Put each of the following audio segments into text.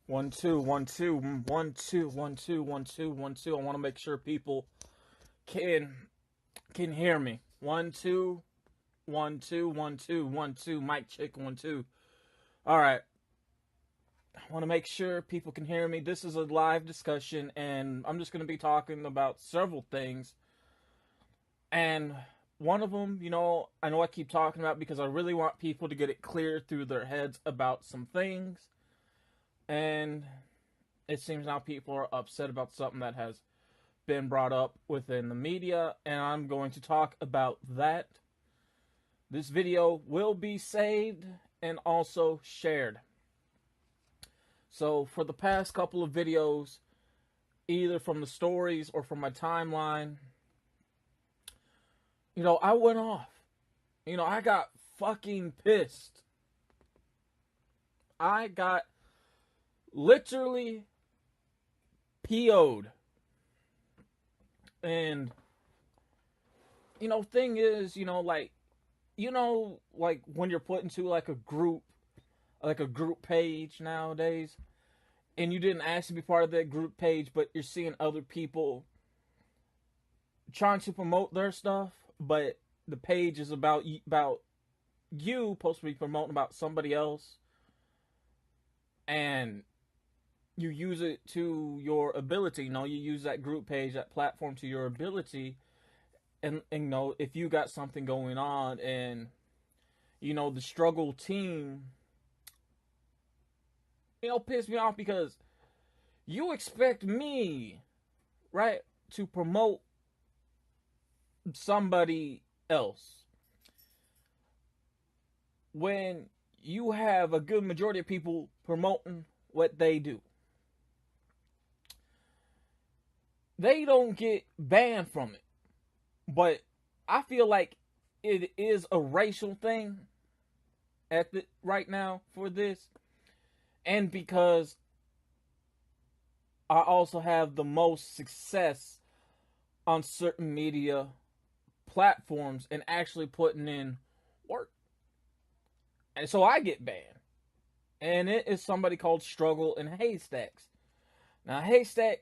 One, two, one, two, one, two, one, two, one, two, one, two. I want to make sure people can can hear me. One, two, one, two, one, two, one, two. Mic check, one, two. All right. I want to make sure people can hear me. This is a live discussion, and I'm just going to be talking about several things. And one of them, I know I keep talking about because I really want people to get it clear through their heads about some things. And it seems now people are upset about something that has been brought up within the media, and I'm going to talk about that. This video will be saved and also shared. So for the past couple of videos, either from the stories or from my timeline, I went off. I got fucking pissed. I got literally PO'd. And, thing is, like when you're put into like a group page nowadays, and you didn't ask to be part of that group page, but you're seeing other people trying to promote their stuff, but the page is about you supposed to be promoting about somebody else, and you use it to your ability. You use that group page, that platform to your ability, and if you got something going on, and the struggle team pissed me off because you expect me, right, to promote somebody else when you have a good majority of people promoting what they do. They don't get banned from it, but I feel like it is a racial thing right now for this, and because I also have the most success on certain media platforms and actually putting in work, and so I get banned. And it is somebody called Struggle in Haystacks. Now Haystack,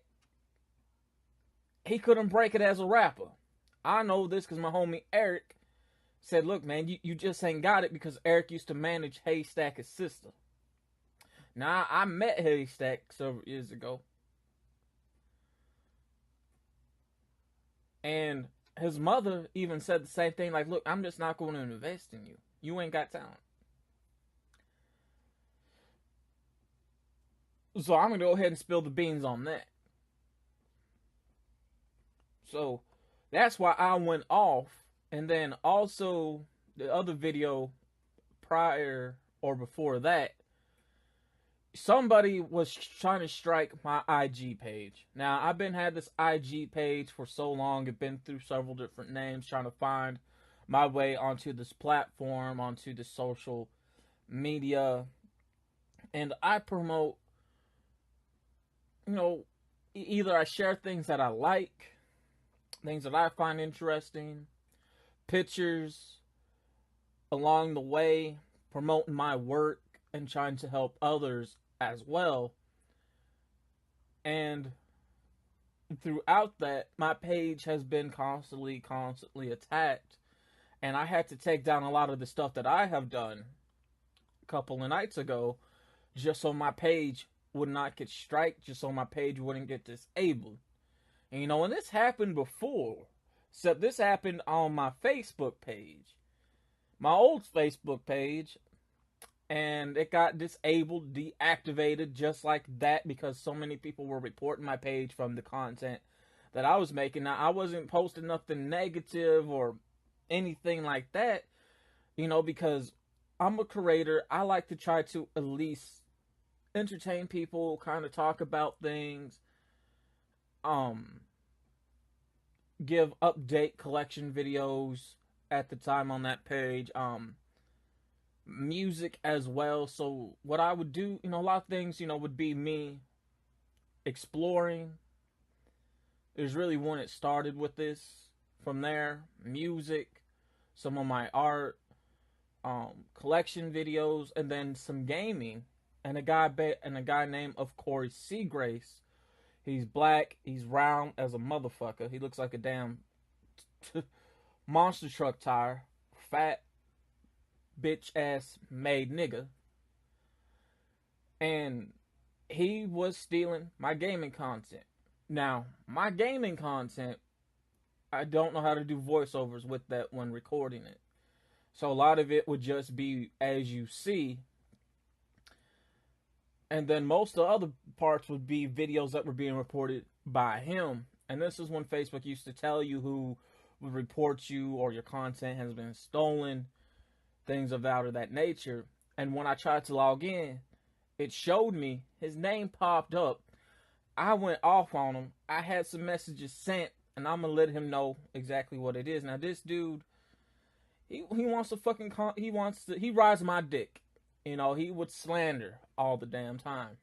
he couldn't break it as a rapper. I know this because my homie Eric said, look, man, you just ain't got it, because Eric used to manage Haystack's sister. Now, I met Haystack several years ago, and his mother even said the same thing, like, look, I'm just not going to invest in you. You ain't got talent. So I'm going to go ahead and spill the beans on that. So that's why I went off. And then also the other video prior or before that, somebody was trying to strike my IG page. Now, I've had this IG page for so long. I've been through several different names trying to find my way onto this platform, onto the social media. And I promote, either I share things that I like, things that I find interesting, pictures along the way, promoting my work and trying to help others as well. And throughout that, my page has been constantly attacked, and I had to take down a lot of the stuff that I have done a couple of nights ago just so my page would not get striked, just so my page wouldn't get disabled. And and this happened before. So this happened on my Facebook page, my old Facebook page, and it got disabled, deactivated just like that, because so many people were reporting my page from the content that I was making. Now, I wasn't posting nothing negative or anything like that, because I'm a creator. I like to try to at least entertain people, kind of talk about things, give update collection videos at the time on that page, music as well. So what I would do, a lot of things, would be me exploring. Is really when it started with this. From there, music, some of my art, collection videos, and then some gaming. and a guy named of Corey Seagrace. He's black. He's round as a motherfucker. He looks like a damn monster truck tire. Fat bitch ass made nigga. And he was stealing my gaming content. Now, my gaming content, I don't know how to do voiceovers with that when recording it. So a lot of it would just be as you see. And then most of the other parts would be videos that were being reported by him. And this is when Facebook used to tell you who would report you or your content has been stolen, things of that nature. And when I tried to log in, it showed me his name popped up. I went off on him. I had some messages sent, and I'm gonna let him know exactly what it is. Now this dude, he wants to fucking he rides my dick. You know, he would slander all the damn time.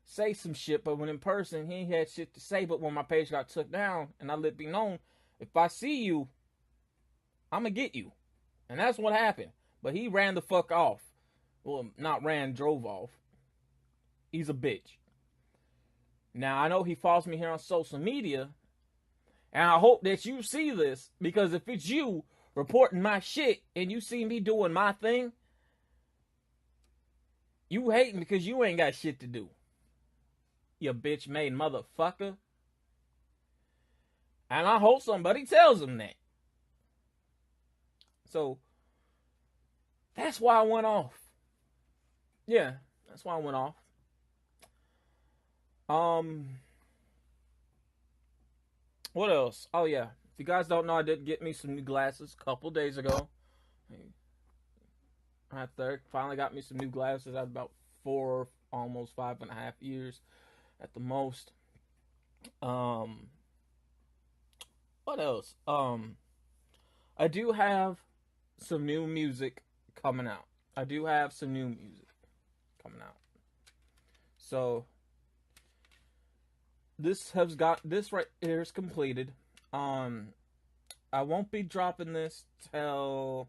Say some shit, but when in person, he ain't had shit to say. But when my page got took down, and I let it be known, if I see you, I'm gonna get you. And that's what happened. But he ran the fuck off. Well, not ran, drove off. He's a bitch. Now, I know he follows me here on social media, and I hope that you see this, because if it's you reporting my shit and you see me doing my thing, you hating because you ain't got shit to do. You bitch made motherfucker. And I hope somebody tells him that. So, that's why I went off. Yeah, that's why I went off. What else? Oh yeah, if you guys don't know, I did get me some new glasses a couple days ago. Right there, finally got me some new glasses. I had about 4, almost 5.5 years at the most. What else? I do have some new music coming out. So this right here is completed. I won't be dropping this till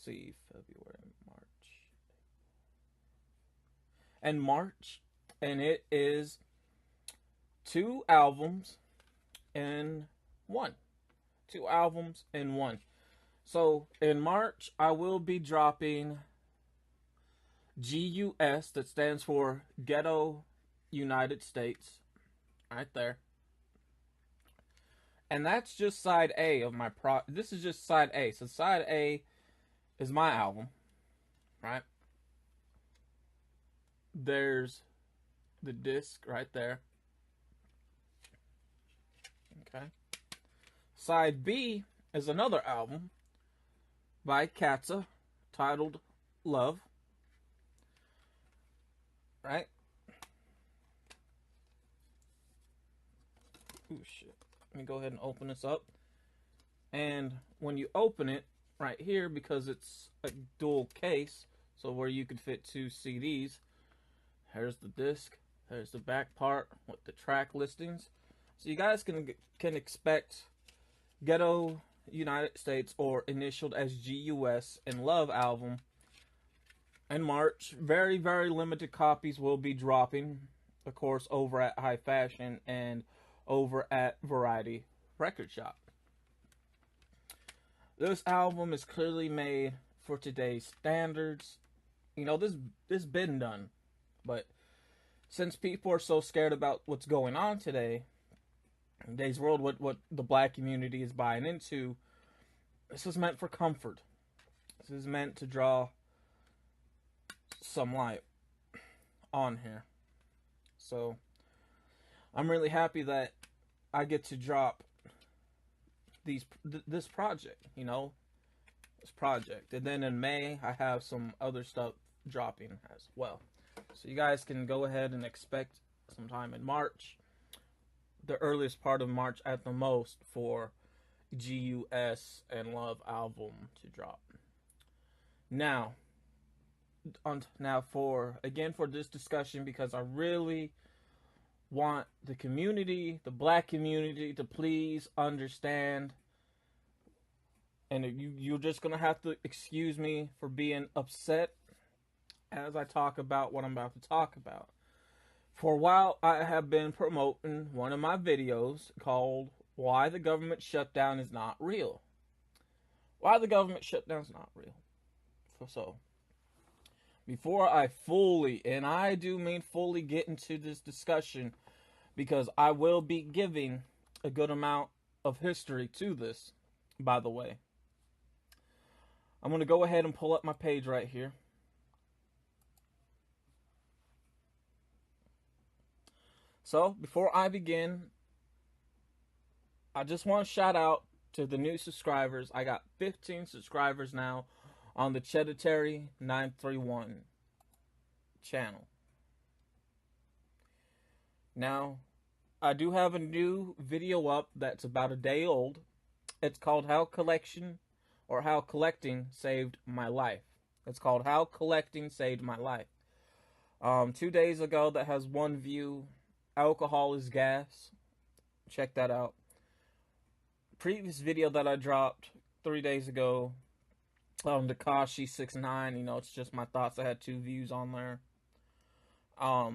February, March, and it is 2 albums in one. So in March, I will be dropping GUS, that stands for Ghetto United States, right there. And that's just side A of my this is just side A. So side A is my album, right? There's the disc right there. Okay. Side B is another album by Katza titled Love. Right? Ooh, shit. Let me go ahead and open this up. And when you open it, right here, because it's a dual case, so where you could fit 2 CDs, here's the disc, here's the back part with the track listings. So you guys can expect Ghetto United States, or initialed as GUS, and Love album in March. Very, very limited copies will be dropping, of course, over at High Fashion and over at Variety Record Shop. This album is clearly made for today's standards. You know, this been done, but since people are so scared about what's going on today, in today's world, what the black community is buying into, this is meant for comfort. This is meant to draw some light on here. So I'm really happy that I get to drop this project, and then in May I have some other stuff dropping as well. So you guys can go ahead and expect sometime in March, the earliest part of March at the most, for GUS and Love album to drop. Now for this discussion, because I really want the community, the black community, to please understand, and you're just gonna have to excuse me for being upset as I talk about what I'm about to talk about. For a while, I have been promoting one of my videos called Why the Government Shutdown is Not Real. Why the government shutdown is not real. So, before I fully, and I do mean fully, get into this discussion, because I will be giving a good amount of history to this, by the way. I'm going to go ahead and pull up my page right here. So, before I begin, I just want to shout out to the new subscribers. I got 15 subscribers now on the ChEDDErTarY 931 channel. Now, I do have a new video up that's about a day old. It's called How Collecting Saved My Life. It's called How Collecting Saved My Life. 2 days ago, that has 1 view. Alcohol is gas. Check that out. Previous video that I dropped 3 days ago, Takashi 69, it's just my thoughts. I had 2 views on there. A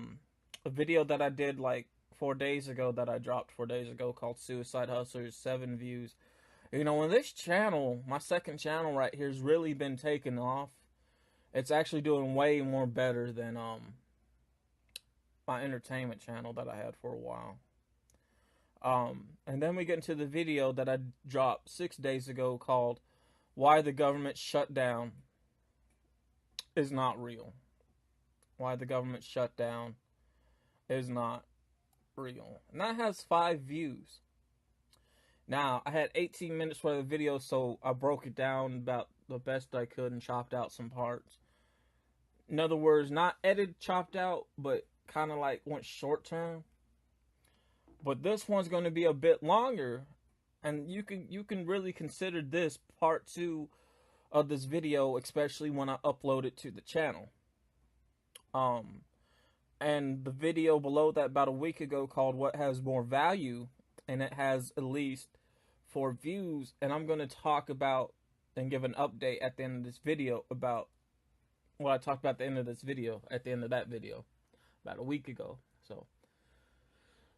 video that I did like 4 days ago, that I dropped 4 days ago, called Suicide Hustlers, 7 views. When this channel, my second channel right here, has really been taking off. It's actually doing way more better than my entertainment channel that I had for a while. And then we get into the video that I dropped 6 days ago called Why the Government Shutdown is Not Real. Why the Government Shutdown is Not Real. And that has 5 views. Now, I had 18 minutes for the video, so I broke it down about the best I could and chopped out some parts. In other words, not edited, chopped out, but kind of like went short term. But this one's going to be a bit longer, and you can really consider this part 2 of this video, especially when I upload it to the channel. And the video below that about a week ago called What Has More Value, and it has at least 4 views, and I'm going to talk about and give an update at the end of this video about what I talked about at the end of this video, at the end of that video, about a week ago.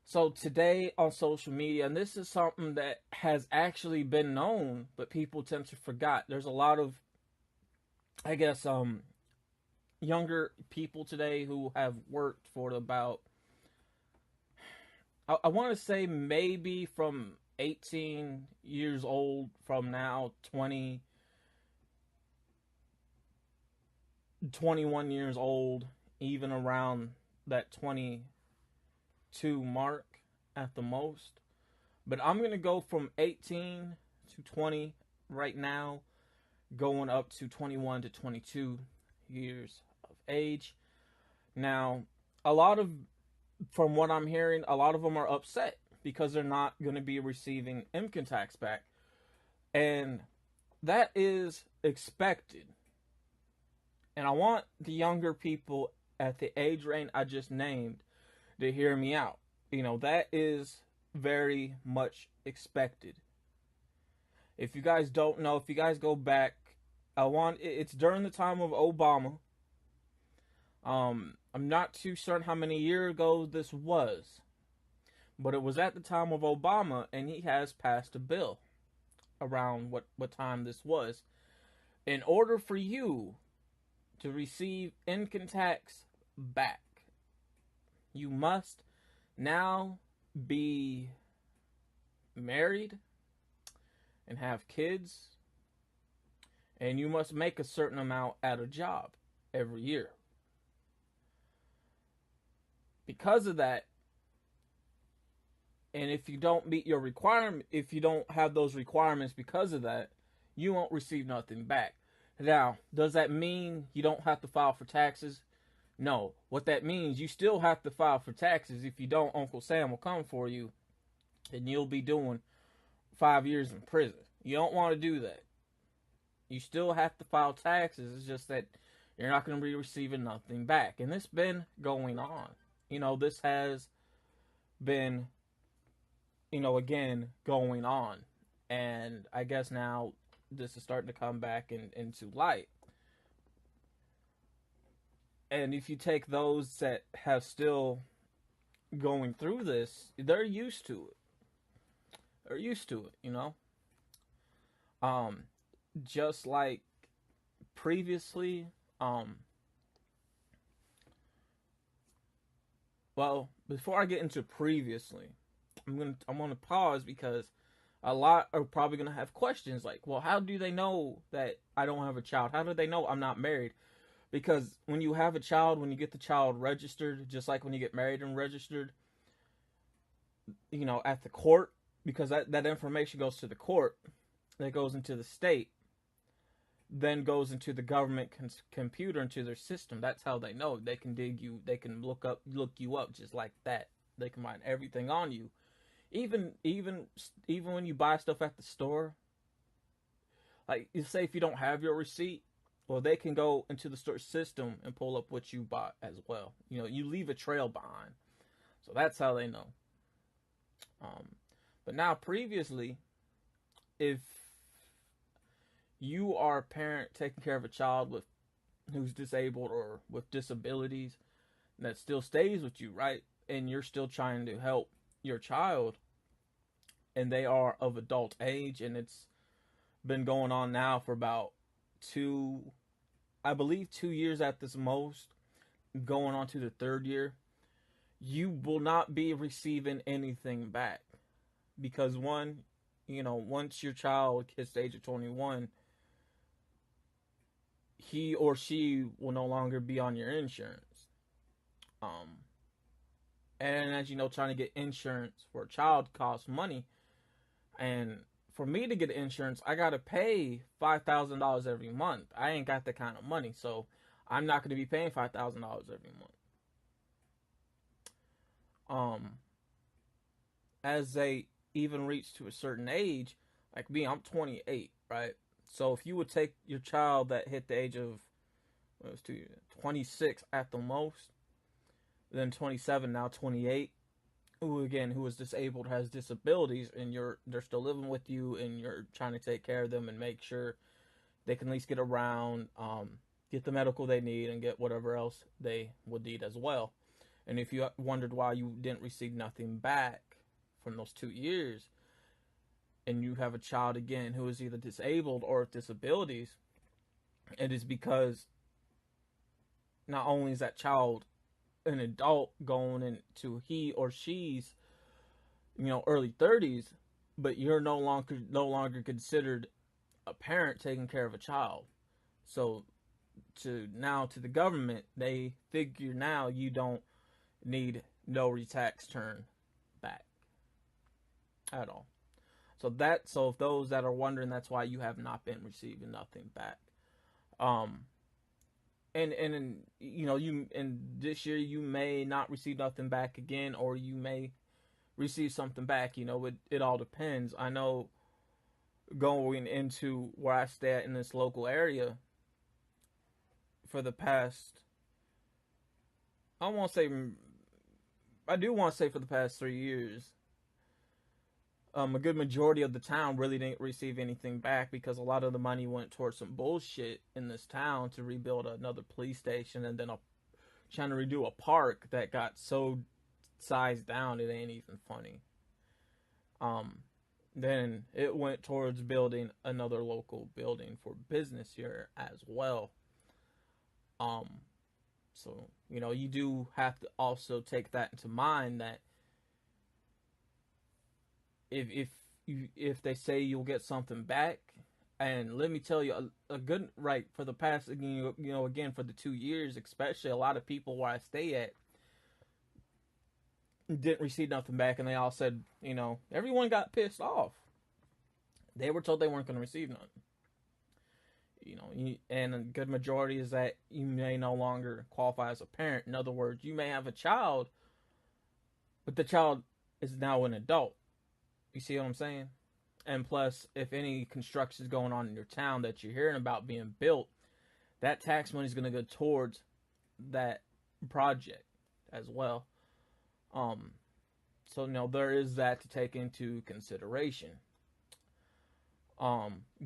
So today on social media, and this is something that has actually been known, but people tend to forget. There's a lot of, I guess, younger people today who have worked for about, I want to say maybe from 18 years old from now, 21 years old, even around that 22 mark at the most. But I'm going to go from 18 to 20 right now, going up to 21 to 22 years of age. Now, from what I'm hearing, a lot of them are upset because they're not going to be receiving income tax back. And that is expected. And I want the younger people at the age range I just named to hear me out. That is very much expected. If you guys don't know, if you guys go back, it's during the time of Obama. I'm not too certain how many years ago this was, but it was at the time of Obama, and he has passed a bill around what time this was. In order for you to receive income tax back, you must now be married and have kids, and you must make a certain amount at a job every year. Because of that, and if you don't meet your requirement, if you don't have those requirements because of that, you won't receive nothing back. Now, does that mean you don't have to file for taxes? No. What that means, you still have to file for taxes. If you don't, Uncle Sam will come for you, and you'll be doing 5 years in prison. You don't want to do that. You still have to file taxes. It's just that you're not going to be receiving nothing back. And this has been going on. This has been, again, going on. And I guess now this is starting to come back into light. And if you take those that have still going through this, they're used to it. They're used to it, you know. Um, just like previously, um, well, before I get into previously, I'm gonna pause because a lot are probably gonna have questions like, well, how do they know that I don't have a child? How do they know I'm not married? Because when you have a child, when you get the child registered, just like when you get married and registered, you know, at the court, because that information goes to the court, that goes into the state, then goes into the government computer, into their system. That's how they know. They can dig you. They can look you up just like that. They can find everything on you. Even when you buy stuff at the store, like you say, if you don't have your receipt, well, they can go into the store system and pull up what you bought as well. You know, you leave a trail behind, so that's how they know. Um, but now, previously, if you are a parent taking care of a child with who's disabled or with disabilities, that still stays with you, right? And you're still trying to help your child, and they are of adult age, and it's been going on now for about I believe 2 years at this most, going on to the third year, you will not be receiving anything back. Because one, you know, once your child hits the age of 21, he or she will no longer be on your insurance. Um, and as you know, trying to get insurance for a child costs money. And for me to get insurance, I gotta pay $5,000 every month. I ain't got that kind of money, so I'm not gonna be paying $5,000 every month. Um, as they even reach to a certain age, like me, I'm 28, right? So if you would take your child that hit the age of 26 at the most, then 27, now 28, who is disabled, has disabilities, and they're still living with you, and you're trying to take care of them and make sure they can at least get around, get the medical they need, and get whatever else they would need as well. And if you wondered why you didn't receive nothing back from those 2 years, and you have a child again who is either disabled or with disabilities, it is because not only is that child an adult going into he or she's, you know, early 30s, but you're no longer considered a parent taking care of a child. So to the government, they figure now you don't need no tax turn back at all. So if those that are wondering, that's why you have not been receiving nothing back. Um, and you know, you and this year you may not receive nothing back again, or you may receive something back. You know, it all depends. I know going into where I stay at in this local area for the past, I won't say, I do want to say for the past 3 years, a good majority of the town really didn't receive anything back because a lot of the money went towards some bullshit in this town to rebuild another police station, and then trying to redo a park that got so sized down it ain't even funny. Um, then it went towards building another local building for business here as well. Um, so you know, you do have to also take that into mind, that if they say you'll get something back, and let me tell you, a good, right, for the past, you know, again, for the 2 years, especially, a lot of people where I stay at didn't receive nothing back, and they all said, you know, everyone got pissed off. They were told they weren't going to receive nothing. You know, and a good majority is that you may no longer qualify as a parent. In other words, you may have a child, but the child is now an adult. You see what I'm saying? And plus, if any construction is going on in your town that you're hearing about being built, that tax money is going to go towards that project as well. So you know, there is that to take into consideration.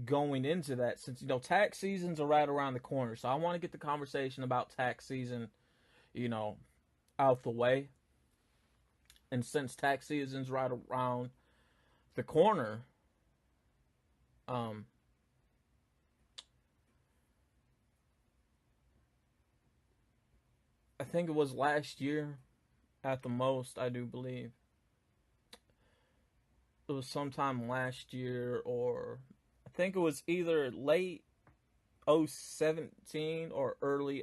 Going into that, since you know tax seasons are right around the corner, so I want to get the conversation about tax season you know, out the way. And since tax season's right around the corner, um, I think it was last year at the most, I do believe. It was sometime last year, or I think it was either late 017 or early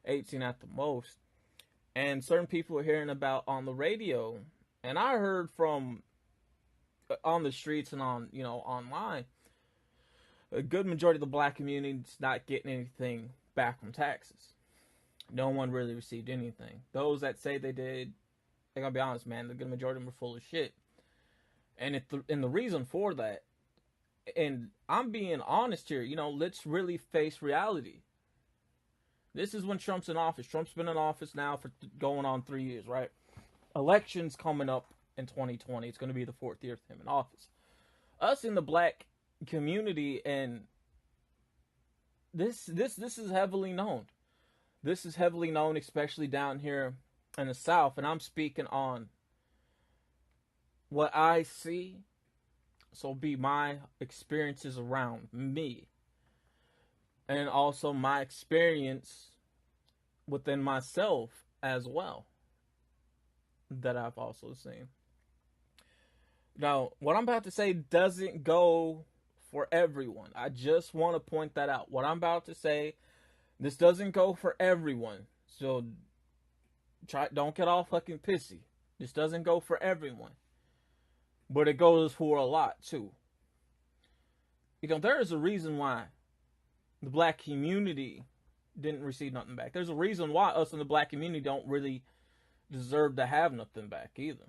018 at the most. And certain people were hearing about on the radio, and I heard from on the streets and on, online, a good majority of the black community is not getting anything back from taxes. No one really received anything. Those that say they did, I gotta be honest, man, the good majority of them are full of shit. And the reason for that, and I'm being honest here, let's really face reality. This is when Trump's in office. Trump's been in office now for going on 3 years, right? Elections coming up in 2020. It's going to be the 4th year of him in office. Us in the black community, and this is heavily known. This is heavily known, especially down here in the South. And I'm speaking on what I see. So be my experiences around me. And also my experience within myself as well, that I've also seen. Now, what I'm about to say doesn't go for everyone. I just want to point that out. What I'm about to say, this doesn't go for everyone. So don't get all fucking pissy. This doesn't go for everyone. But it goes for a lot too. There is a reason why the black community didn't receive nothing back. There's a reason why us in the black community don't really deserve to have nothing back either.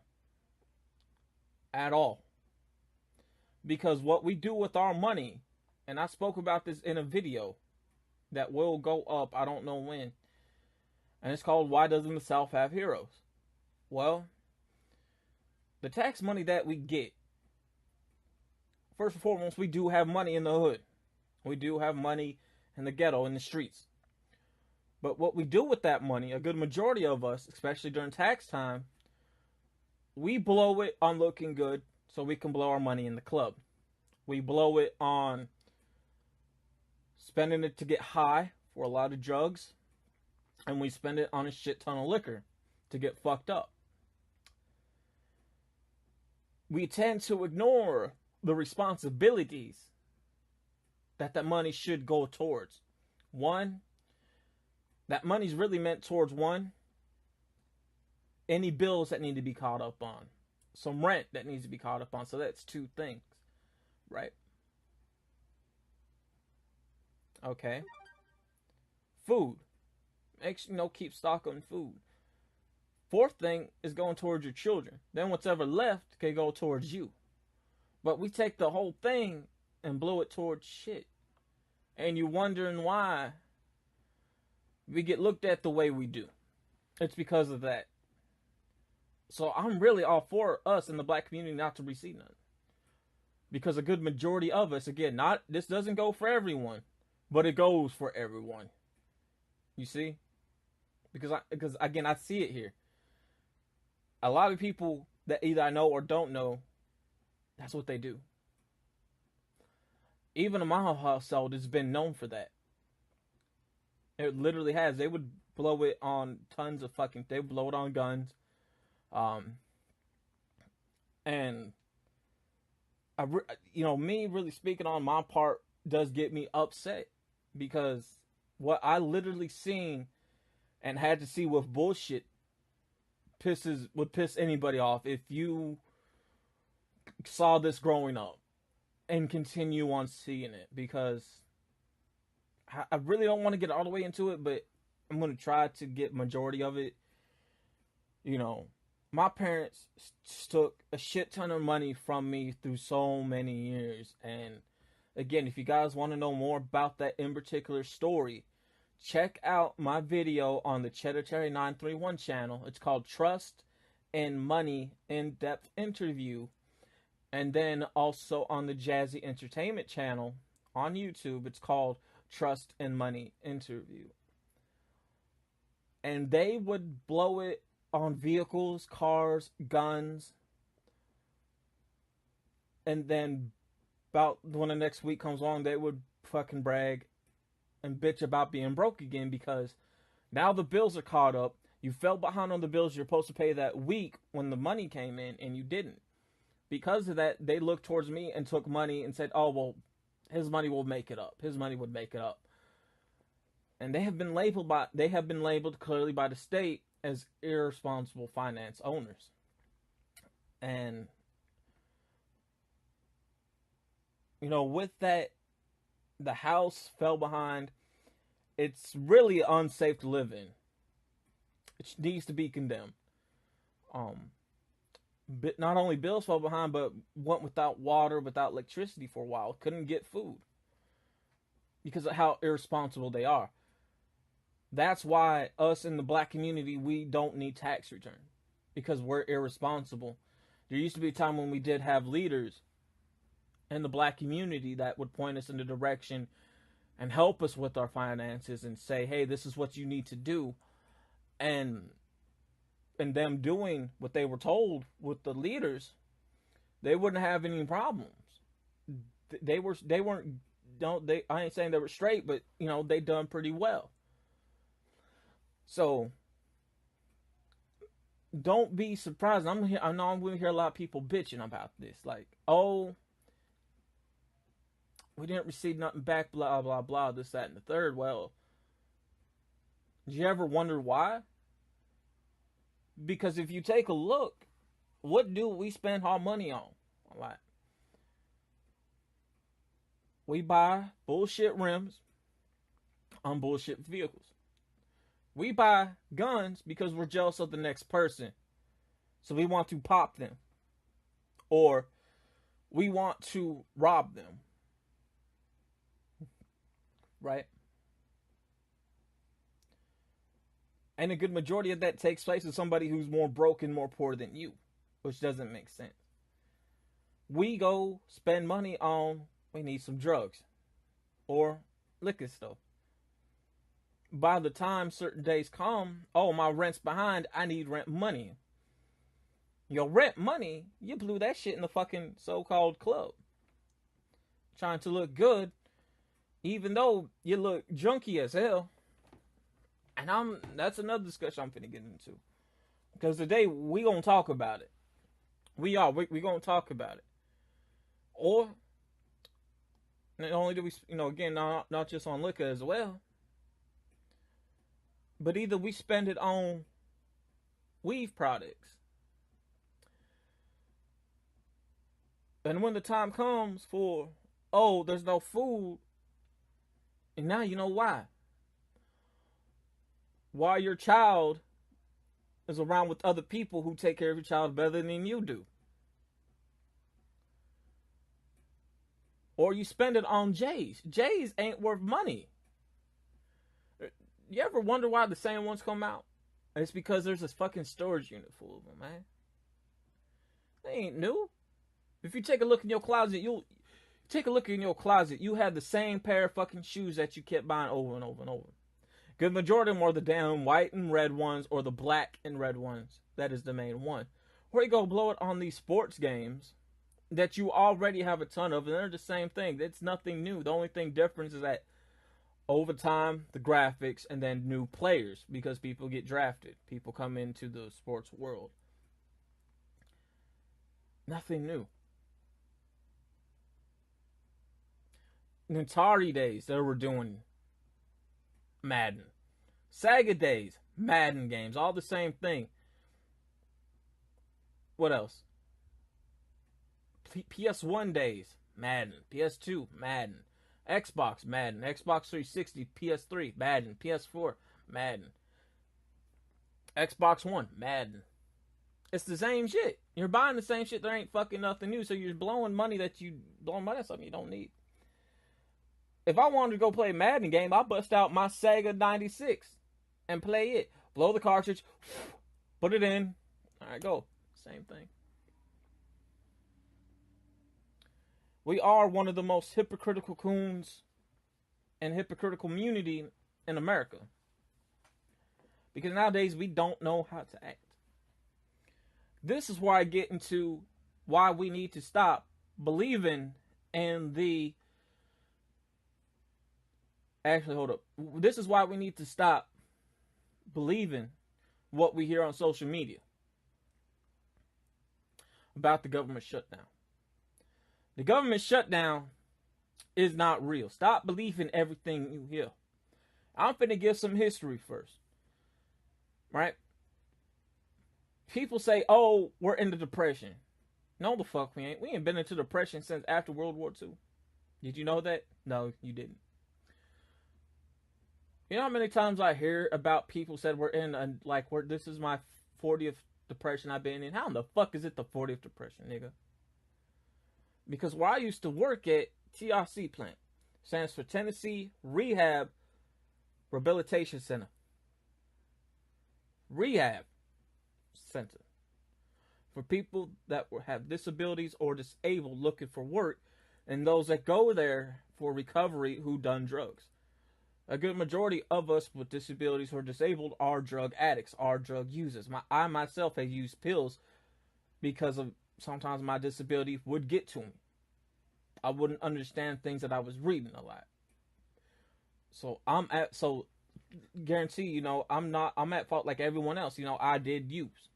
At all. Because what we do with our money, and I spoke about this in a video that will go up, I don't know when, and it's called Why Doesn't the South Have Heroes? Well, the tax money that we get, first and foremost, we do have money in the hood. We do have money in the ghetto, in the streets. But what we do with that money, a good majority of us, especially during tax time, we blow it on looking good so we can blow our money in the club. We blow it on spending it to get high for a lot of drugs. And we spend it on a shit ton of liquor to get fucked up. We tend to ignore the responsibilities that money should go towards. One, that money's really meant towards any bills that need to be caught up on. Some rent that needs to be caught up on. So that's 2 things, right? Okay. Food. Keep stock on food. 4th thing is going towards your children. Then whatever left can go towards you. But we take the whole thing and blow it towards shit. And you're wondering why we get looked at the way we do. It's because of that. So I'm really all for us in the black community not to receive none. Because a good majority of us, again, this doesn't go for everyone, but it goes for everyone. You see? Because again, I see it here. A lot of people that either I know or don't know, that's what they do. Even in my household, it's been known for that. It literally has. They would blow it on tons of they would blow it on guns. And me really speaking on my part does get me upset, because what I literally seen and had to see with bullshit would piss anybody off if you saw this growing up and continue on seeing it, because I really don't want to get all the way into it, but I'm going to try to get majority of it. My parents took a shit ton of money from me through so many years. And again, if you guys want to know more about that in particular story, check out my video on the ChEDDErTarY 931 channel. It's called Trust and Money In-Depth Interview. And then also on the Jazzy Entertainment channel on YouTube, it's called Trust and Money Interview. and they would blow it on vehicles, cars, guns, and then about when the next week comes along, they would fucking brag and bitch about being broke again because now the bills are caught up. You fell behind on the bills you're supposed to pay that week when the money came in, and you didn't. Because of that, they looked towards me and took money and said, "Oh well, his money will make it up. His money would make it up." And they have been labeled clearly by the state as irresponsible finance owners. And with that, the house fell behind. It's really unsafe to live in. It needs to be condemned. But not only bills fell behind, but went without water, without electricity for a while. Couldn't get food because of how irresponsible they are. That's why us in the black community, we don't need tax return because we're irresponsible. There used to be a time when we did have leaders in the black community that would point us in the direction and help us with our finances and say, "Hey, this is what you need to do." And them doing what they were told with the leaders, they wouldn't have any problems. They weren't. I ain't saying they were straight, but they done pretty well. So don't be surprised. I know I'm going to hear a lot of people bitching about this, like, "Oh, we didn't receive nothing back, blah blah blah, this, that, and the third." Well, did you ever wonder why? Because if you take a look, what do we spend our money on? Like, we buy bullshit rims on bullshit vehicles. We buy guns because we're jealous of the next person. So we want to pop them. Or we want to rob them. Right? And a good majority of that takes place with somebody who's more broken, more poor than you, which doesn't make sense. We go spend money on, we need some drugs or liquor stuff. By the time certain days come, "Oh, my rent's behind, I need rent money." Your rent money, you blew that shit in the fucking so-called club. Trying to look good, even though you look junky as hell. And that's another discussion I'm finna get into. Because today we gonna talk about it. We gonna talk about it. Or not only do we, again, not just on liquor as well, but either we spend it on weave products. And when the time comes for, "Oh, there's no food," and now you know why. Why your child is around with other people who take care of your child better than you do. Or you spend it on J's. J's ain't worth money. You ever wonder why the same ones come out? It's because there's this fucking storage unit full of them, man. They ain't new. If you take a look in your closet, you had the same pair of fucking shoes that you kept buying over and over and over. Good majority of them are the damn white and red ones or the black and red ones. That is the main one. Or you go blow it on these sports games that you already have a ton of, and they're the same thing. It's nothing new. The only thing difference is that over time, the graphics, and then new players, because people get drafted. People come into the sports world. Nothing new. In Atari days, they were doing Madden. Sega days, Madden games, all the same thing. What else? PS1 days, Madden. PS2, Madden. Xbox, Madden. Xbox 360, PS3, Madden. PS4, Madden. Xbox One, Madden. It's the same shit. You're buying the same shit. There ain't fucking nothing new. So you're blowing money on something you don't need. If I wanted to go play a Madden game, I'll bust out my Sega 96 and play it. Blow the cartridge, put it in. All right, go. Same thing. We are one of the most hypocritical coons and hypocritical community in America. Because nowadays we don't know how to act. This is where I get into why we need to stop believing in the. Actually, hold up. This is why we need to stop believing what we hear on social media about the government shutdown. The government shutdown is not real. Stop believing everything you hear. I'm finna give some history first. Right? People say, oh, we're in the Depression. No, the fuck we ain't. We ain't been into Depression since after World War II. Did you know that? No, you didn't. You know how many times I hear about people said we're in this is my 40th depression I've been in? How in the fuck is it the 40th depression, nigga? Because where I used to work at TRC plant, stands for Tennessee Rehab Rehabilitation Center. Rehab center. For people that have disabilities or disabled looking for work, and those that go there for recovery who done drugs. A good majority of us with disabilities or disabled are drug addicts, are drug users. I myself have used pills because of sometimes my disability would get to me. I wouldn't understand things that I was reading a lot. So guarantee, I'm at fault like everyone else. I did use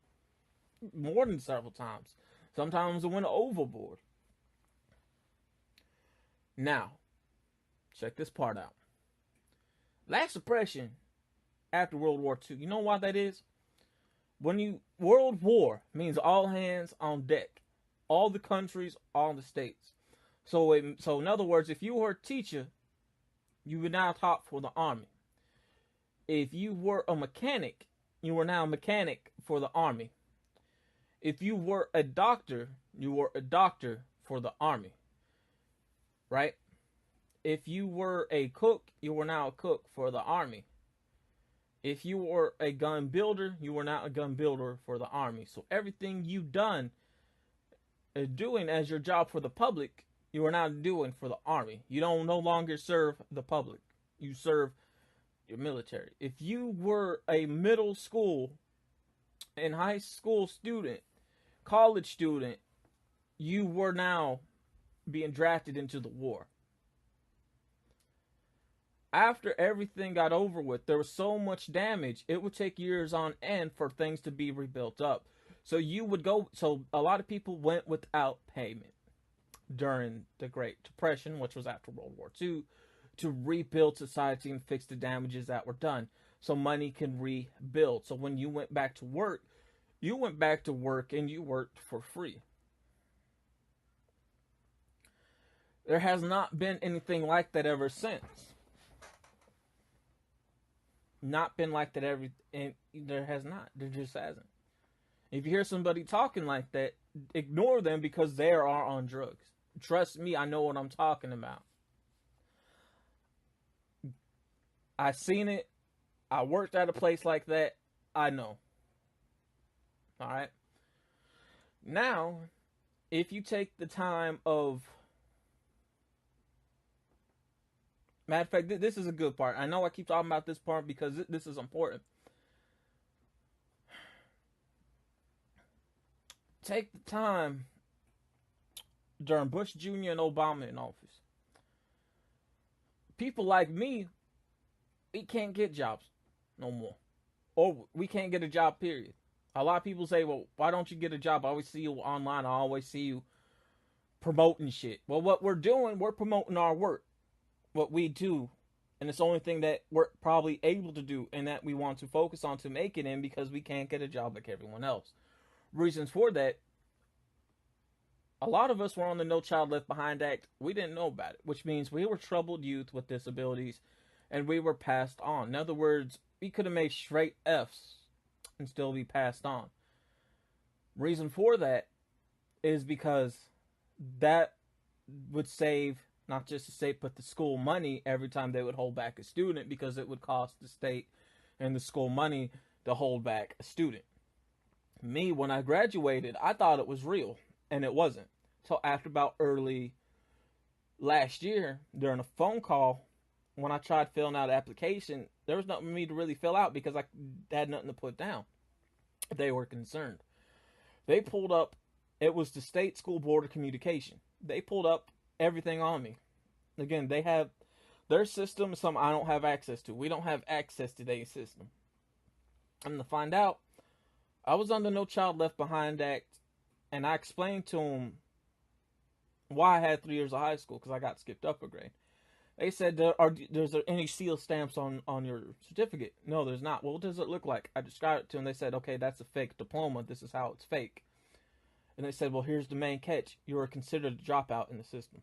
more than several times. Sometimes I went overboard. Now, check this part out. Last depression after World War II. You know why that is? World War means all hands on deck. All the countries, all the states. So in other words, if you were a teacher, you were now taught for the Army. If you were a mechanic, you were now a mechanic for the Army. If you were a doctor, you were a doctor for the Army. Right? If you were a cook, you were now a cook for the Army. If you were a gun builder, you were now a gun builder for the Army. So everything you've done doing as your job for the public, you are now doing for the Army. You don't no longer serve the public. You serve your military. If you were a middle school and high school student, college student, you were now being drafted into the war. After everything got over with, there was so much damage, it would take years on end for things to be rebuilt up. So a lot of people went without payment during the Great Depression, which was after World War II, to rebuild society and fix the damages that were done so money can rebuild. So when you went back to work and you worked for free. There has not been anything like that ever since. Not been like that and there has not. There just hasn't. If you hear somebody talking like that, ignore them because they are on drugs. Trust me, I know what I'm talking about. I seen it. I worked at a place like that. I know. Alright? Now, if you take the time of... Matter of fact, this is a good part. I know I keep talking about this part because this is important. Take the time during Bush Jr. and Obama in office. People like me, we can't get jobs no more. Or we can't get a job, period. A lot of people say, well, why don't you get a job? I always see you online. I always see you promoting shit. Well, what we're doing, we're promoting our work. What we do, and it's the only thing that we're probably able to do and that we want to focus on to make it in because we can't get a job like everyone else. Reasons for that, a lot of us were on the No Child Left Behind Act. We didn't know about it, which means we were troubled youth with disabilities and we were passed on. In other words, we could have made straight F's and still be passed on. Reason for that is because that would save, not just the state, but the school money every time they would hold back a student because it would cost the state and the school money to hold back a student. Me, when I graduated, I thought it was real, and it wasn't. So after about early last year, during a phone call when I tried filling out an application, there was nothing for me to really fill out because I had nothing to put down. They were concerned. They pulled up, it was the state school board of communication. They pulled up everything on me. Again, they have their system, some I don't have access to. We don't have access to their system. And to find out, I was under No Child Left Behind Act, and I explained to them why I had 3 years of high school, because I got skipped up a grade. They said, there's any seal stamps on your certificate? No, there's not. Well, what does it look like? I described it to them. They said, okay, that's a fake diploma. This is how it's fake. And they said, well, here's the main catch. You are considered a dropout in the system.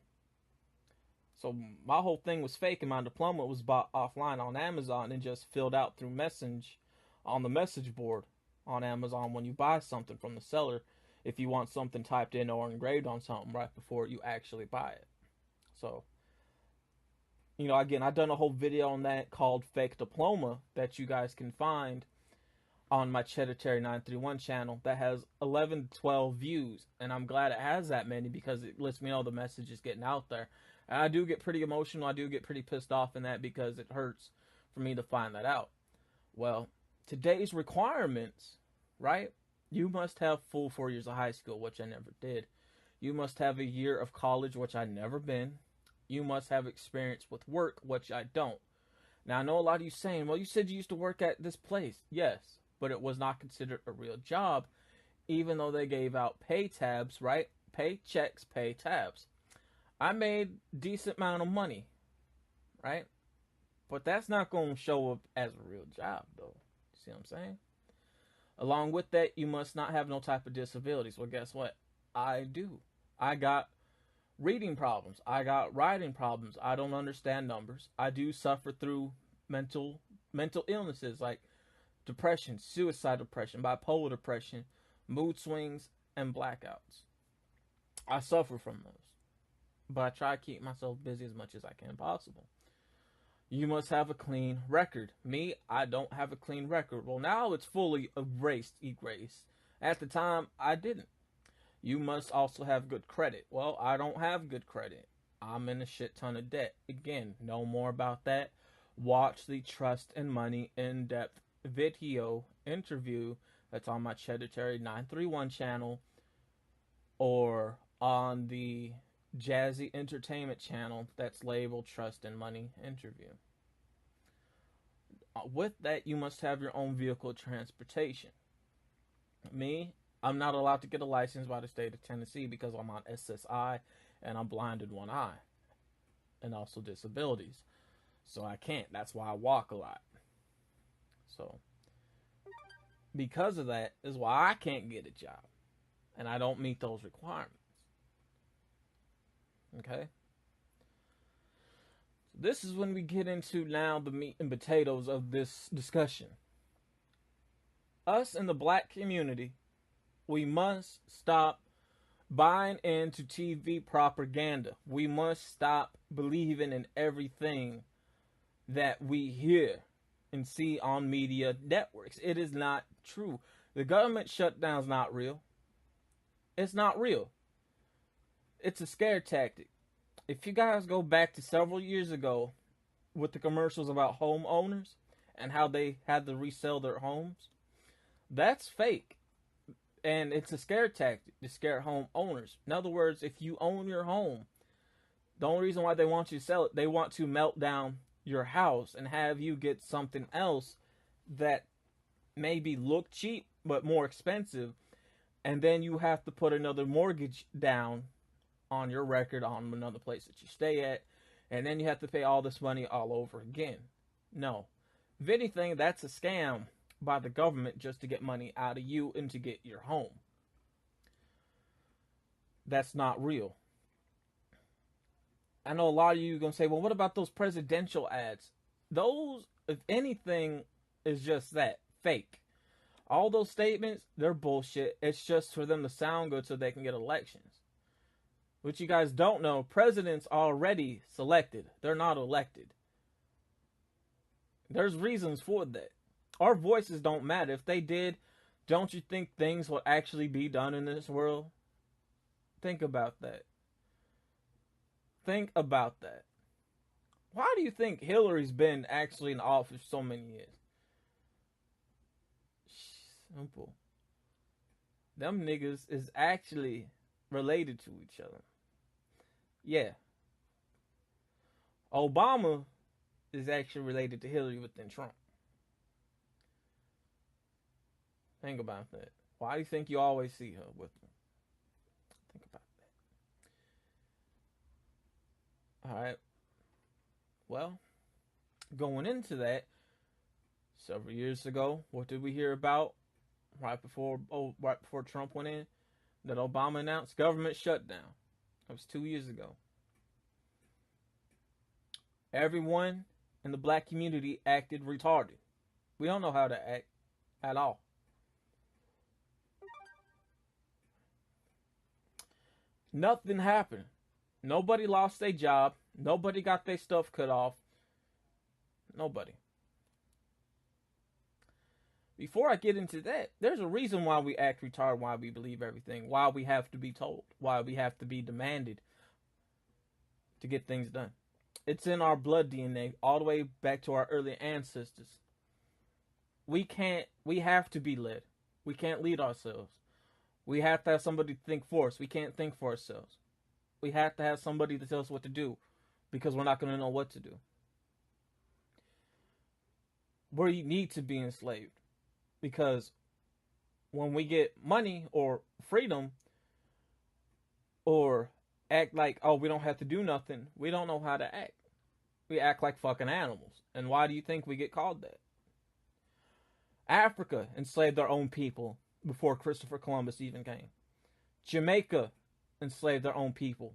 So my whole thing was fake, and my diploma was bought offline on Amazon and just filled out through message on the message board on Amazon when you buy something from the seller, if you want something typed in or engraved on something right before you actually buy it. So, you know, again, I've done a whole video on that called Fake Diploma that you guys can find on my ChEDDErTarY 931 channel that has 11 to 12 views, and I'm glad it has that many because it lets me know the message is getting out there. And I do get pretty emotional. I do get pretty pissed off in that because it hurts for me to find that out. Well, today's requirements, right? You must have full 4 years of high school, which I never did. You must have a year of college, which I've never been. You must have experience with work, which I don't. Now, I know a lot of you saying, well, you said you used to work at this place. Yes, but it was not considered a real job, even though they gave out pay tabs, right? Pay checks, pay tabs. I made a decent amount of money, right? But that's not going to show up as a real job, though. See what I'm saying? Along with that, you must not have no type of disabilities. Well, guess what? I do. I got reading problems. I got writing problems. I don't understand numbers. I do suffer through mental illnesses like depression, suicide depression, bipolar depression, mood swings, and blackouts. I suffer from those. But I try to keep myself busy as much as I can possible. You must have a clean record. Me, I don't have a clean record. Well, now it's fully erased. At the time, I didn't. You must also have good credit. Well, I don't have good credit. I'm in a shit ton of debt. Again, know more about that. Watch the Trust and Money in-depth video interview that's on my ChEDDErTarY 931 channel or on the Jazzy Entertainment channel that's labeled Trust and Money Interview. With that, you must have your own vehicle transportation. Me, I'm not allowed to get a license by the state of Tennessee because I'm on SSI and I'm blind in one eye and also disabilities. So I can't. That's why I walk a lot. So because of that is why I can't get a job and I don't meet those requirements. Okay? This is when we get into now the meat and potatoes of this discussion. Us in the black community, we must stop buying into TV propaganda. We must stop believing in everything that we hear and see on media networks. It is not true. The government shutdown is not real. It's not real. It's a scare tactic. If you guys go back to several years ago with the commercials about homeowners and how they had to resell their homes, that's fake. And it's a scare tactic to scare homeowners. In other words, if you own your home, the only reason why they want you to sell it, they want to melt down your house and have you get something else that maybe look cheap but more expensive. And then you have to put another mortgage down on your record on another place that you stay at, and then you have to pay all this money all over again. No. If anything, that's a scam by the government just to get money out of you and to get your home. That's not real. I know a lot of you are going to say, well, what about those presidential ads? Those, if anything, is just that, fake. All those statements, they're bullshit. It's just for them to sound good so they can get elections. What you guys don't know, presidents are already selected. They're not elected. There's reasons for that. Our voices don't matter. If they did, don't you think things would actually be done in this world? Think about that. Think about that. Why do you think Hillary's been actually in office so many years? Simple. Them niggas is actually related to each other. Yeah. Obama is actually related to Hillary within Trump. Think about that. Why do you think you always see her with him? Think about that. Alright. Well, going into that, several years ago, what did we hear about right before Trump went in? That Obama announced government shutdown. That was 2 years ago. Everyone in the black community acted retarded. We don't know how to act at all. Nothing happened. Nobody lost their job. Nobody got their stuff cut off. Nobody. Before I get into that, there's a reason why we act retarded, why we believe everything, why we have to be told, why we have to be demanded to get things done. It's in our blood DNA, all the way back to our early ancestors. We have to be led. We can't lead ourselves. We have to have somebody to think for us. We can't think for ourselves. We have to have somebody to tell us what to do, because we're not going to know what to do. We need to be enslaved, because when we get money or freedom, or act like, oh, we don't have to do nothing, we don't know how to act. We act like fucking animals. And why do you think we get called that? Africa enslaved their own people before Christopher Columbus even came. Jamaica enslaved their own people.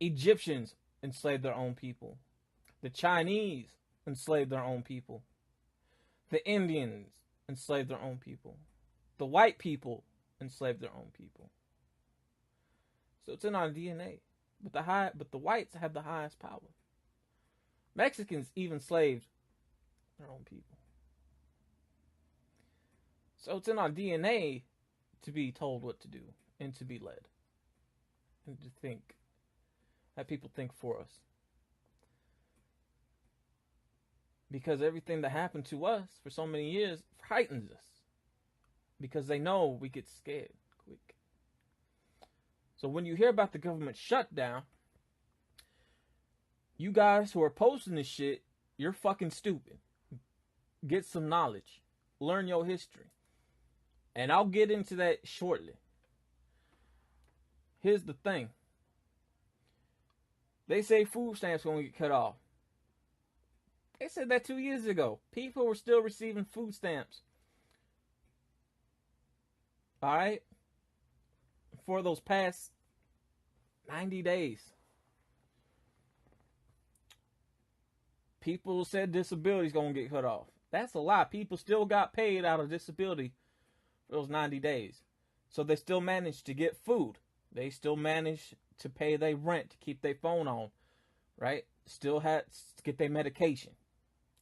Egyptians enslaved their own people. The Chinese enslaved their own people. The Indians enslaved their own people. The white people enslaved their own people. So it's in our DNA. But the whites have the highest power. Mexicans even enslaved their own people. So it's in our DNA to be told what to do and to be led and to think. Have people think for us. Because everything that happened to us for so many years frightens us. Because they know we get scared quick. So when you hear about the government shutdown, you guys who are posting this shit, you're fucking stupid. Get some knowledge. Learn your history. And I'll get into that shortly. Here's the thing. They say food stamps going to get cut off. They said that 2 years ago. People were still receiving food stamps. Alright? For those past 90 days. People said disability's going to get cut off. That's a lie. People still got paid out of disability for those 90 days. So they still managed to get food. They still managed to pay their rent, to keep their phone on. Right? Still had to get their medication.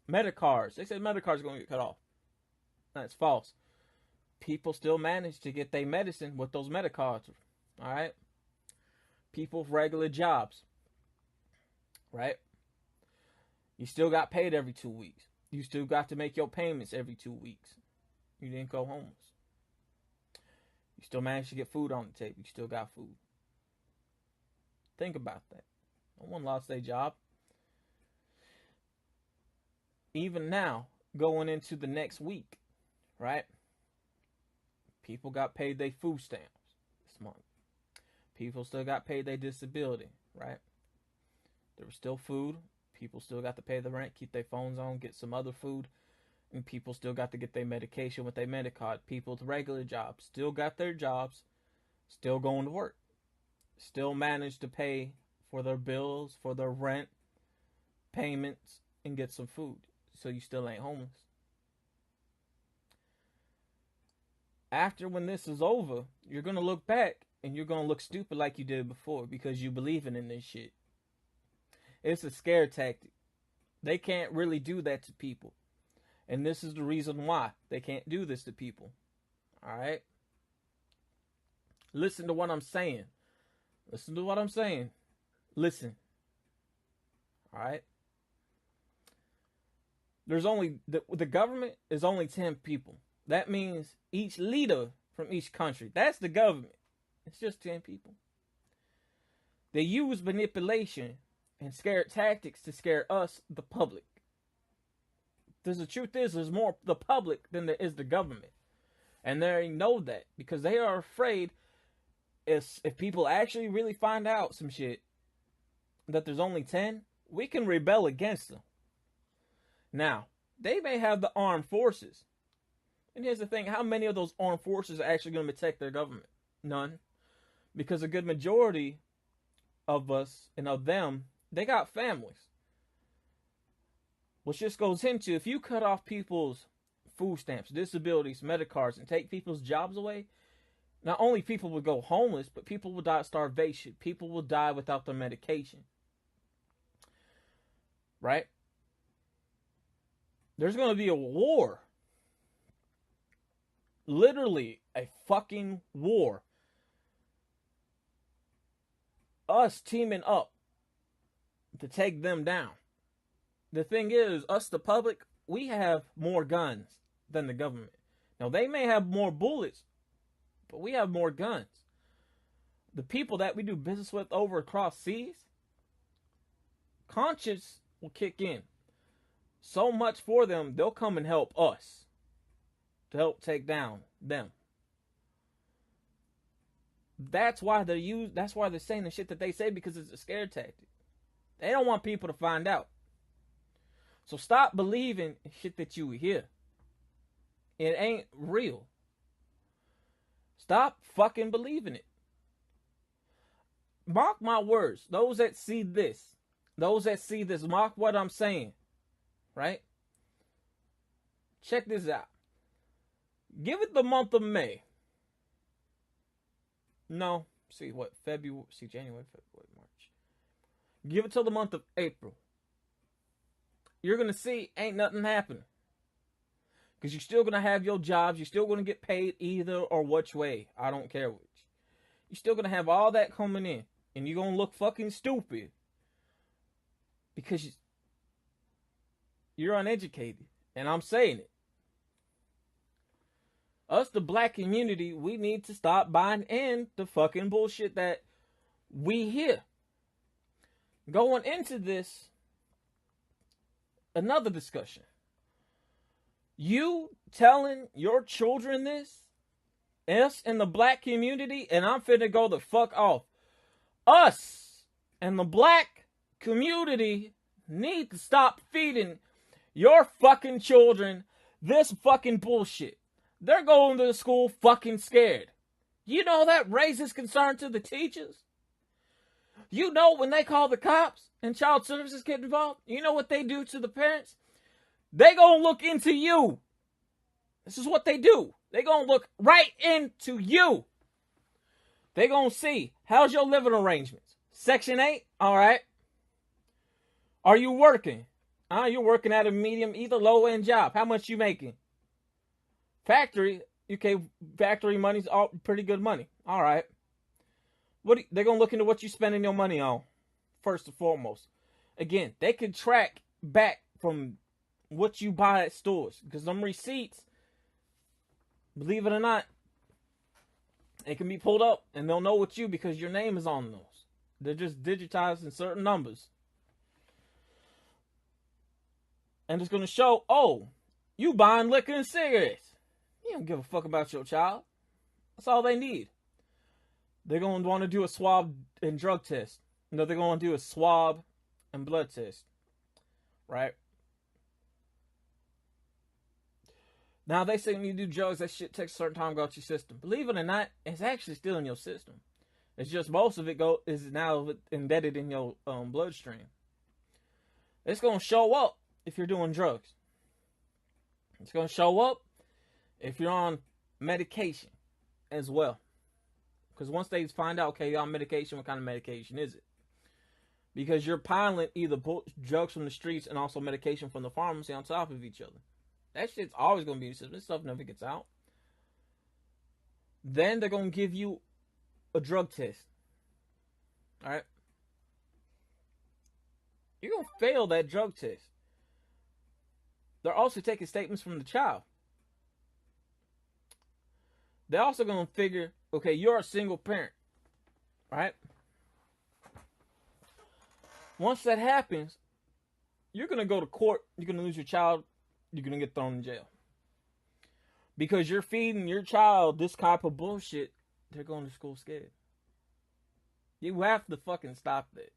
Medicards. They said Medicards are going to get cut off. That's false. People still managed to get their medicine with those Medicards. Alright? People with regular jobs. Right? You still got paid every 2 weeks. You still got to make your payments every 2 weeks. You didn't go homeless. You still managed to get food on the table. You still got food. Think about that. No one lost their job. Even now, going into the next week, right? People got paid their food stamps this month. People still got paid their disability, right? There was still food. People still got to pay the rent, keep their phones on, get some other food. And people still got to get their medication with their Medicard. People with regular jobs still got their jobs, still going to work. Still managed to pay for their bills, for their rent, payments, and get some food. So you still ain't homeless. After when this is over, you're going to look back and you're going to look stupid like you did before because you believing in this shit. It's a scare tactic. They can't really do that to people. And this is the reason why they can't do this to people. Alright? Listen to what I'm saying. Listen to what I'm saying. Listen. All right. There's only the government is only 10 people. That means each leader from each country. That's the government. It's just 10 people. They use manipulation and scare tactics to scare us, the public. Because the truth is, there's more the public than there is the government. And they know that because they are afraid if people actually really find out some shit that there's only 10, we can rebel against them. Now, they may have the armed forces. And here's the thing, how many of those armed forces are actually going to protect their government? None. Because a good majority of us and of them, they got families. Which just goes into, if you cut off people's food stamps, disabilities, Medicards, and take people's jobs away, not only people would go homeless, but people will die of starvation. People will die without their medication. Right? There's going to be a war. Literally, a fucking war. Us teaming up to take them down. The thing is, us, the public, we have more guns than the government. Now, they may have more bullets, but we have more guns. The people that we do business with over across seas, conscience will kick in. So much for them, they'll come and help us to help take down them. That's why they're saying the shit that they say, because it's a scare tactic. They don't want people to find out. So stop believing shit that you hear. It ain't real. Stop fucking believing it. Mark my words. Those that see this, mark what I'm saying. Right? Check this out. Give it the month of May. No. January, February, March. Give it till the month of April. You're going to see ain't nothing happening. Because you're still going to have your jobs. You're still going to get paid either or which way. I don't care which. You're still going to have all that coming in. And you're going to look fucking stupid. Because you're uneducated. And I'm saying it. Us, the black community, we need to stop buying in the fucking bullshit that we hear. Going into this, another discussion. You telling your children this, us in the black community, and I'm finna go the fuck off. Us and the black community need to stop feeding your fucking children this fucking bullshit. They're going to school fucking scared. You know that raises concern to the teachers? You know when they call the cops and child services get involved, you know what they do to the parents? They gonna look into you. This is what they do. They gonna look right into you. They gonna see, how's your living arrangements? Section 8? Alright. Are you working? You're working at a medium, either low-end job. How much you making? Factory, factory money's all pretty good money. Alright. They're gonna look into what you spending your money on, first and foremost. Again, they can track back from what you buy at stores. Because them receipts, believe it or not, it can be pulled up and they'll know it's you because your name is on those. They're just digitized in certain numbers. And it's going to show, oh, you buying liquor and cigarettes. You don't give a fuck about your child. That's all they need. They're going to want to do a swab and drug test. No, they're going to do a swab and blood test. Right? Now, they say when you do drugs, that shit takes a certain time to go out your system. Believe it or not, it's actually still in your system. It's just most of it is now embedded in your bloodstream. It's going to show up if you're doing drugs. It's going to show up if you're on medication as well. Because once they find out, okay, you're on medication, what kind of medication is it? Because you're piling either drugs from the streets and also medication from the pharmacy on top of each other. That shit's always going to be in the system. This stuff never gets out. Then they're going to give you a drug test. Alright? you're going to fail that drug test. They're also taking statements from the child. They're also going to figure, okay, you're a single parent, right? Once that happens, you're going to go to court. You're going to lose your child. You're going to get thrown in jail. Because you're feeding your child this type of bullshit, they're going to school scared. You have to fucking stop that.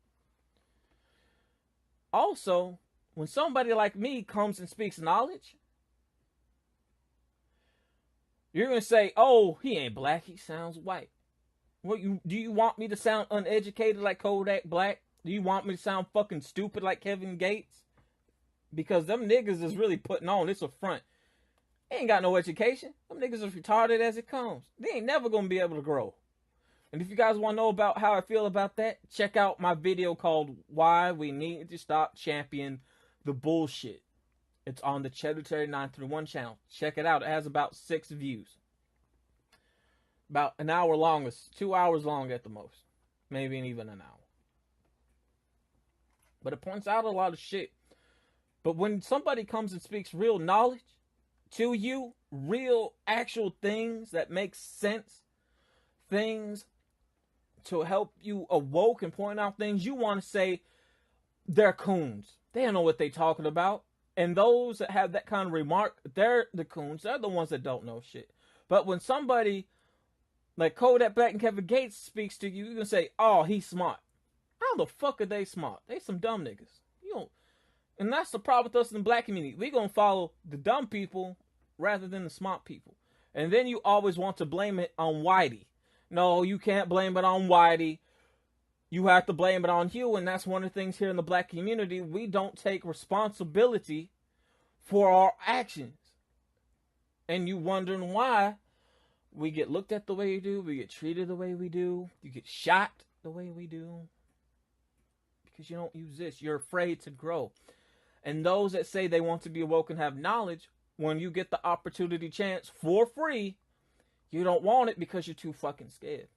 Also, when somebody like me comes and speaks knowledge, you're going to say, oh, he ain't black, he sounds white. What, do you want me to sound uneducated like Kodak Black? Do you want me to sound fucking stupid like Kevin Gates? Because them niggas is really putting on this a front. They ain't got no education. Them niggas is retarded as it comes. They ain't never going to be able to grow. And if you guys want to know about how I feel about that, check out my video called Why We Need to Stop Championing the Bullshit. It's on the ChEDDErTarY 931 channel. Check it out. It has about 6 views. About an hour long. It's 2 hours long at the most. Maybe even an hour. But it points out a lot of shit. But when somebody comes and speaks real knowledge to you, real actual things that make sense, things to help you awoke and point out things, you want to say they're coons. They don't know what they're talking about. And those that have that kind of remark, they're the coons. They're the ones that don't know shit. But when somebody like Kodak Black and Kevin Gates speaks to you, you can say, oh, he's smart. How the fuck are they smart? They some dumb niggas. You don't. And that's the problem with us in the black community. We gonna follow the dumb people rather than the smart people. And then you always want to blame it on Whitey. No, you can't blame it on Whitey. You have to blame it on you. And that's one of the things here in the black community. We don't take responsibility for our actions. And you wondering why we get looked at the way we do. We get treated the way we do. You get shot the way we do. Because you don't use this. You're afraid to grow. And those that say they want to be awoke and have knowledge, when you get the opportunity chance for free, you don't want it because you're too fucking scared.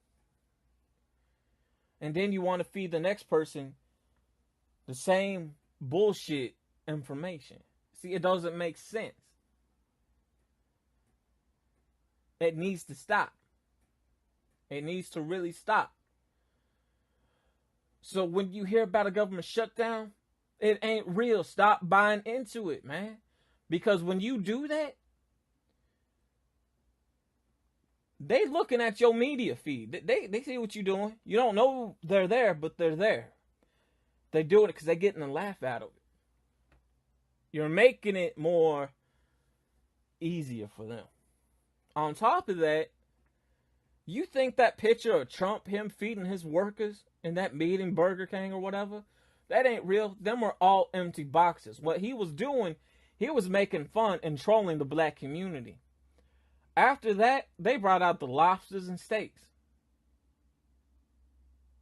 And then you want to feed the next person the same bullshit information. See, it doesn't make sense. It needs to stop. It needs to really stop. So when you hear about a government shutdown, it ain't real. Stop buying into it, man. Because when you do that, they looking at your media feed. They see what you're doing. You don't know they're there, but they're there. They're doing it because they're getting a laugh out of it. You're making it more easier for them. On top of that, you think that picture of Trump, him feeding his workers in that meeting, Burger King or whatever, that ain't real. Them were all empty boxes. What he was doing, he was making fun and trolling the black community. After that, they brought out the lobsters and steaks.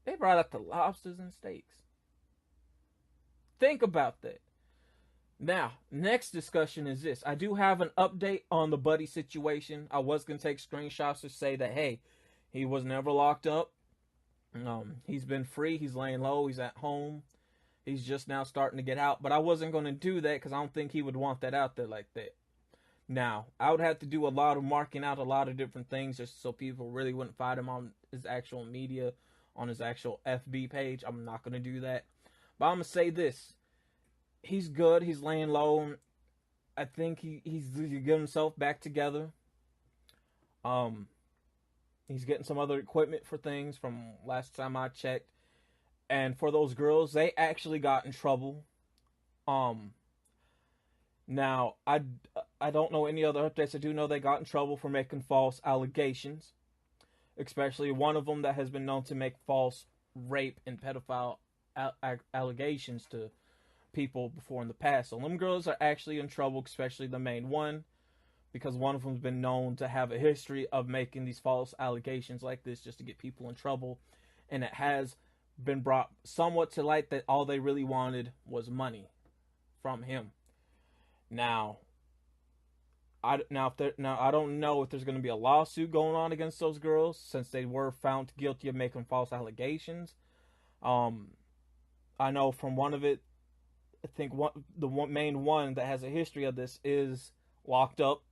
They brought out the lobsters and steaks. Think about that. Now, next discussion is this. I do have an update on the TheBuddy situation. I was going to take screenshots to say that, hey, he was never locked up. He's been free. He's laying low. He's at home. He's just now starting to get out. But I wasn't going to do that because I don't think he would want that out there like that. Now, I would have to do a lot of marking out a lot of different things just so people really wouldn't find him on his actual media, on his actual FB page. I'm not going to do that. But I'm going to say this. He's good. He's laying low. I think he's getting himself back together. He's getting some other equipment for things from last time I checked. And for those girls, they actually got in trouble. Now, I don't know any other updates. I do know they got in trouble for making false allegations. Especially one of them that has been known to make false rape and pedophile allegations to people before in the past. So them girls are actually in trouble, especially the main one. Because one of them's been known to have a history of making these false allegations like this just to get people in trouble. And it has been brought somewhat to light that all they really wanted was money from him. Now, I don't know if there's going to be a lawsuit going on against those girls since they were found guilty of making false allegations. I know from one of it, I think main one that has a history of this is locked up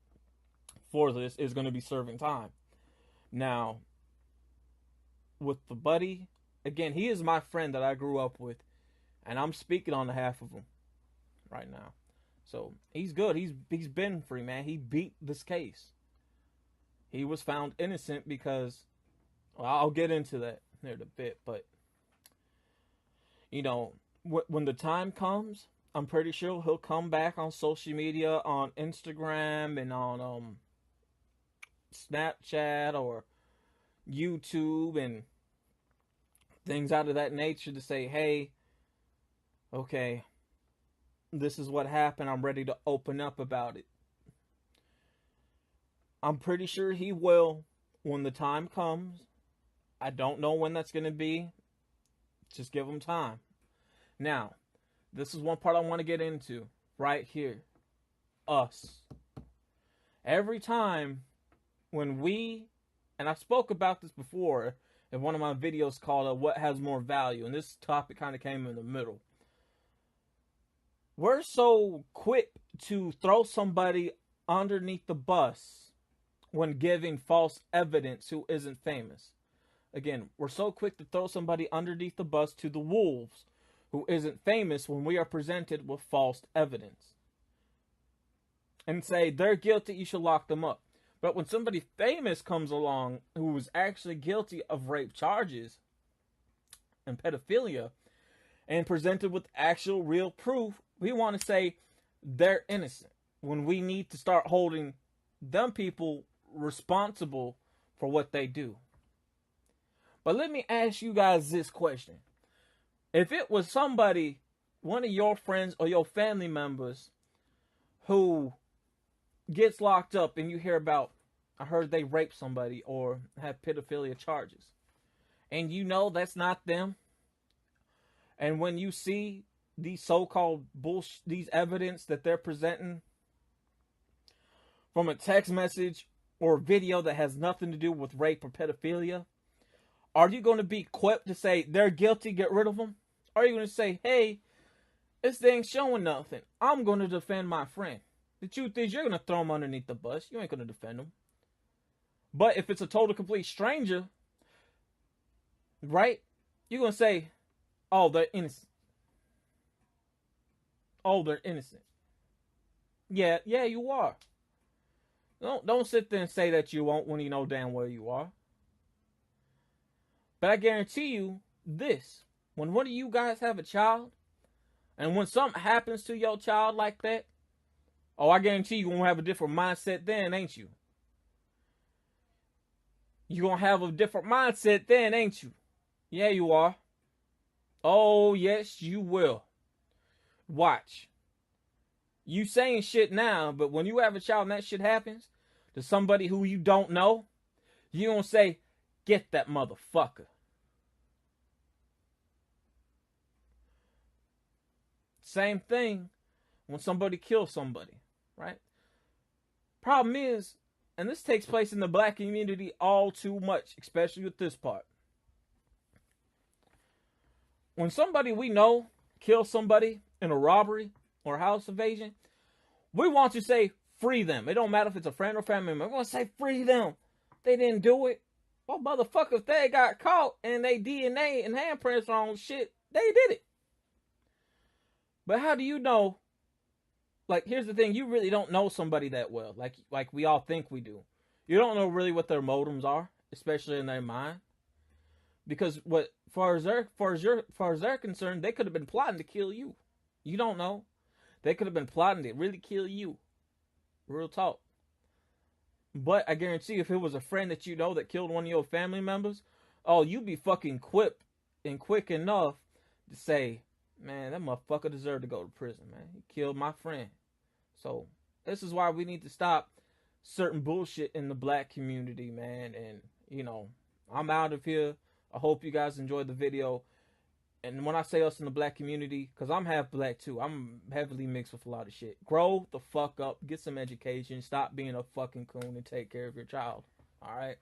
for this, is going to be serving time. Now, with TheBuddy, again, he is my friend that I grew up with, and I'm speaking on behalf of him right now. So he's good. He's been free, man. He beat this case. He was found innocent because, well, I'll get into that in a bit, but you know, when the time comes, I'm pretty sure he'll come back on social media, on Instagram and on Snapchat or YouTube and things out of that nature to say, hey, okay, this is what happened. I'm ready to open up about it. I'm pretty sure he will when the time comes. I don't know when that's going to be. Just give him time. Now, this is one part I want to get into right here. Us. Every time when we, and I spoke about this before in one of my videos called What Has More Value, and this topic kind of came in the middle. We're so quick to throw somebody underneath the bus when giving false evidence who isn't famous. Again, we're so quick to throw somebody underneath the bus to the wolves who isn't famous when we are presented with false evidence. And say, they're guilty, you should lock them up. But when somebody famous comes along who was actually guilty of rape charges and pedophilia and presented with actual real proof, we want to say they're innocent when we need to start holding them people responsible for what they do. But let me ask you guys this question. If it was somebody, one of your friends or your family members who gets locked up and you hear about, I heard they raped somebody or have pedophilia charges, and you know that's not them, and when you see these so-called bullshit, these evidence that they're presenting from a text message or video that has nothing to do with rape or pedophilia, are you going to be quick to say they're guilty, get rid of them? Or are you going to say, hey, this thing's showing nothing, I'm going to defend my friend? The truth is, you're going to throw them underneath the bus. You ain't going to defend them. But if it's a total complete stranger, right, you're going to say, oh, they're innocent. Oh, they're innocent. Yeah, you are. Don't sit there and say that you won't when you know damn well you are. But I guarantee you this. When one of you guys have a child, and when something happens to your child like that, oh, I guarantee you're going to have a different mindset then, ain't you? You're going to have a different mindset then, ain't you? Yeah, you are. Oh, yes, you will. Watch. You saying shit now, but when you have a child and that shit happens to somebody who you don't know, you don't say, get that motherfucker. Same thing when somebody kills somebody, right? Problem is, and this takes place in the black community all too much, especially with this part. When somebody we know kills somebody in a robbery or house invasion, we want to say, free them. It don't matter if it's a friend or family member. We want to say, free them. They didn't do it. Well, motherfucker, if they got caught and they DNA and handprints are on shit, they did it. But how do you know? Like, here's the thing. You really don't know somebody that well. Like we all think we do. You don't know really what their motives are, especially in their mind. Because far as they're concerned, they could have been plotting to kill you. You don't know. They could have been plotting to really kill you. Real talk. But I guarantee if it was a friend that you know that killed one of your family members, oh, you'd be fucking quick enough to say, man, that motherfucker deserved to go to prison, man. He killed my friend. So this is why we need to stop certain bullshit in the black community, man. And, you know, I'm out of here. I hope you guys enjoyed the video. And when I say us in the black community, because I'm half black too, I'm heavily mixed with a lot of shit. Grow the fuck up. Get some education. Stop being a fucking coon and take care of your child. All right?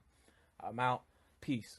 I'm out. Peace.